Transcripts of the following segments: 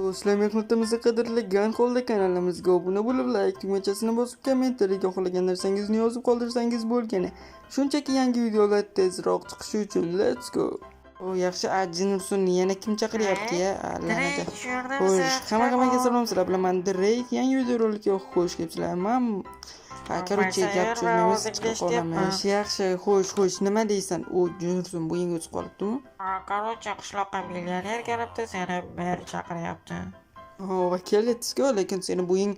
Do'stlar, mehnatimizni qadrlagan holda kanalimizga obuna bo'lib, like tugmachasini bosib, kommentariyaga xohlagan narsangizni yozib qoldirsangiz bo'lgani. Shunchaki yangi videolar tezroq chiqishi uchun let's go. O yaxshi, Ajinursun yana kim chaqiryapti-ya? Allanaga. Xo'sh, hammaga salom, sizlar bilan men Drake yangi videorolikka xush kelibsizlar. Men короче, gap cho'zmaymiz, chiqib qolamiz. Yaxshi, xo'sh, nima deysan? O Jinursun bu yengil o'tib qolibdimi? Короче, qishloqqa millioner kelibdi, seni bir chaqiryapti. Vakil, let's go. Lekin seni bo'ying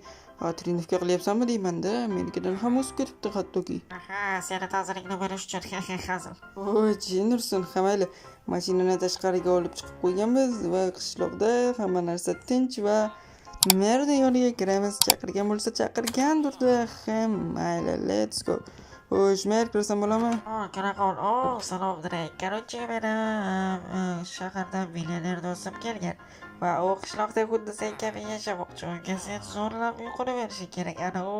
trenovka qilyapsanmi deyman-da. Menikidan ham o'sib ketibdi hattoki. Seni tozalikni berish uchun hazil. Jinursun, hammali mashinani tashqariga olib chiqib qo'yganmiz va qishloqda hamma narsa tinch va merda yo'liga kiramiz. Chaqirgan bo'lsa chaqirgandir-da. Mayli, let's go. Xo'sh, mer kirsam bo'ladimi? Karakol. Salom Drake. Короче, meni shaharda millioner do'stim kelgan va u qishloqda xuddi sen kabi yashamoqchi. Unga sen zo'rlab uyquni berishing kerak. Ana u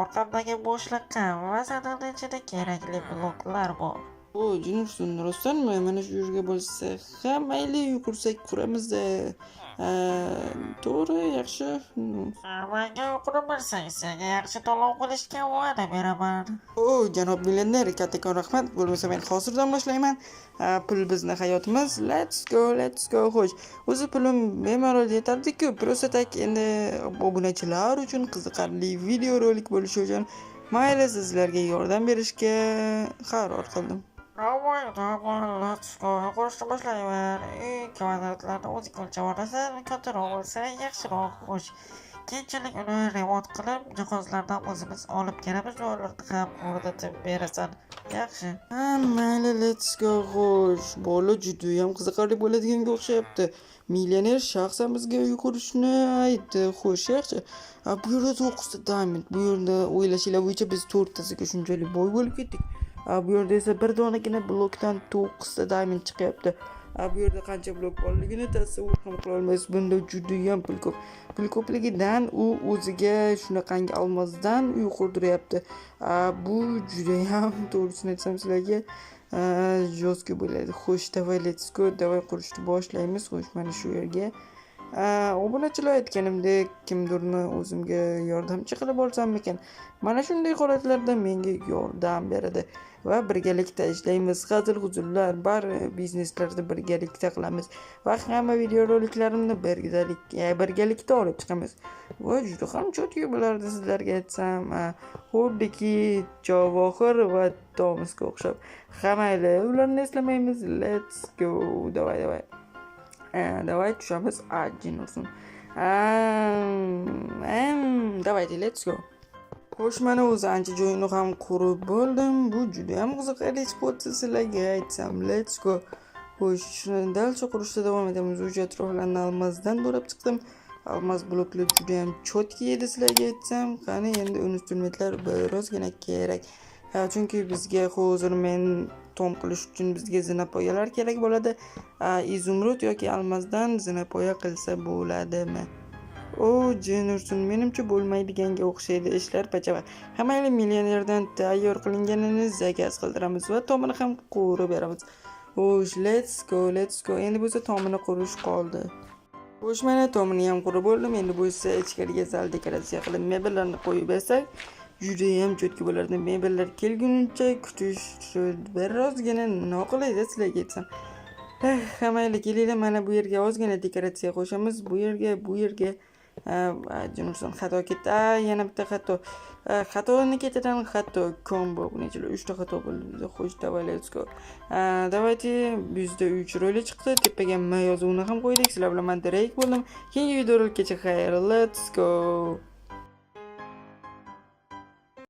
orqamdagi bo'shliqqa va sandiqning ichida kerakli bloklar bor. Jinursun, rostdanmi? Mana shu yerga bo'lsa, mayli, yugursak quramiz-da. To'g'ri, yaxshi. Menga uyquni bersang, senga yaxshi to'lov qilishga va'da beraman. Janob millioner, kattakon rahmat. Bo'lmasa men hozirdan boshlayman. Pul bizning hayotimiz. Let's go. Xo'sh, o'zi pulim bemalol yetardi-ku. Просто tak endi obunachilar uchun qiziqarli videorolik bo'lishi uchun mayli sizlarga yordam berishga qaror qildim. Let's go. Qo'shni boshlayman. Kvadratlarni o'zing o'lchab olasan, kattaroq bo'lsa yaxshiroq. Xo'sh, keyinchalik uni remont qilib, jihozlardan o'zimiz olib kelamiz va ularni ham o'rnatib berasan. Yaxshi. Mayli, let's go. Xo'sh, bola juda ham qiziqarli bo'ladiganga o'xshayapti. Millioner shaxsan bizga uy qurishni aytdi. Xo'sh, yaxshi. Bu yerda 9 ta diamond. Bu yerda o'ylashinglar bo'yicha biz 4 tasiga shunchalik boy bo'lib ketdik. Bu yerda esa bir donagina blokdan 9 ta diamond chiqyapti. Bu yerda qancha blok borligini tasavvur ham qila olmaysiz. Bunda juda ham pul ko'p. Pul ko'pligidan u o'ziga shunaqangi olmosdan uy qurdiryapti. Bu juda ham to'g'risini aytsam sizlarga jozga bo'ladi. Xo'sh, davay let's go. Davay qurishni boshlaymiz. Xo'sh, mana shu yerga obunachilar aytganimdek kimdirni o'zimga yordamchi qilib olsam-ekan. Mana shunday holatlarda menga yordam beradi va birgalikda ishlaymiz. Hazil-huzullar, bar bizneslarda birgalikda qilamiz va hamma videoroliklarimni birgalikda olib chiqamiz. Va juda ham chotki bo'lardi sizlarga aytsam. Xuddiki Javohir va Tomsga o'xshab. Mayli, ularni eslamaymiz. Let's go. Давай tushamiz. Jinursun. Давайте, let's go. Xo'sh, mana o'zi ancha joyini ham qurib bo'ldim. Bu juda ham qiziqarli chiqyapti sizlarga aytsam. Let's go. Xo'sh, dal shu qurishda davom etamiz. O'sha atroflarni almazdan bo'lib chiqdim. Almaz bloklar juda ham chotki edi sizlarga aytsam. Qani endi instrumentlar birozgina kerak. Chunki bizga hozir men tom qilish uchun bizga zinapoyalar kerak bo'ladi. Izumrud yoki almazdan zinapoya qilsa bo'ladimi? Jinursun, menimcha bo'lmaydiganga o'xshaydi ishlar pachava. Hamma millionerdan tayyor qilinganini zakaz qildiramiz va tomini ham qurib beramiz. Xo'sh, let's go. Endi bo'lsa tomini qurish qoldi. Xo'sh, mana tomini ham qurib bo'ldim. Endi bo'lsa ichkariga zal dekoratsiya qilib mebellarni qo'yib bersak, juda ham chotki bo'lardi. Mebellar kelguncha kutish birozgina noqulay sizlarga aytsam. Mayli, kelinglar, mana bu yerga ozgina dekoratsiya qo'shamiz. Bu yerga Jinursun xato ketdi. Yana bitta xato. Xatoni ketidan xato combo. Bunachilar 3 ta xato bo'ldi. Xo'sh, davay let's go. Davaychi, bizda 3 roli chiqdi. Tepaga M yozuvini ham qo'ydik. Sizlar bilan men Drake bo'ldim. Keyingi videolargacha xayr. Let's go.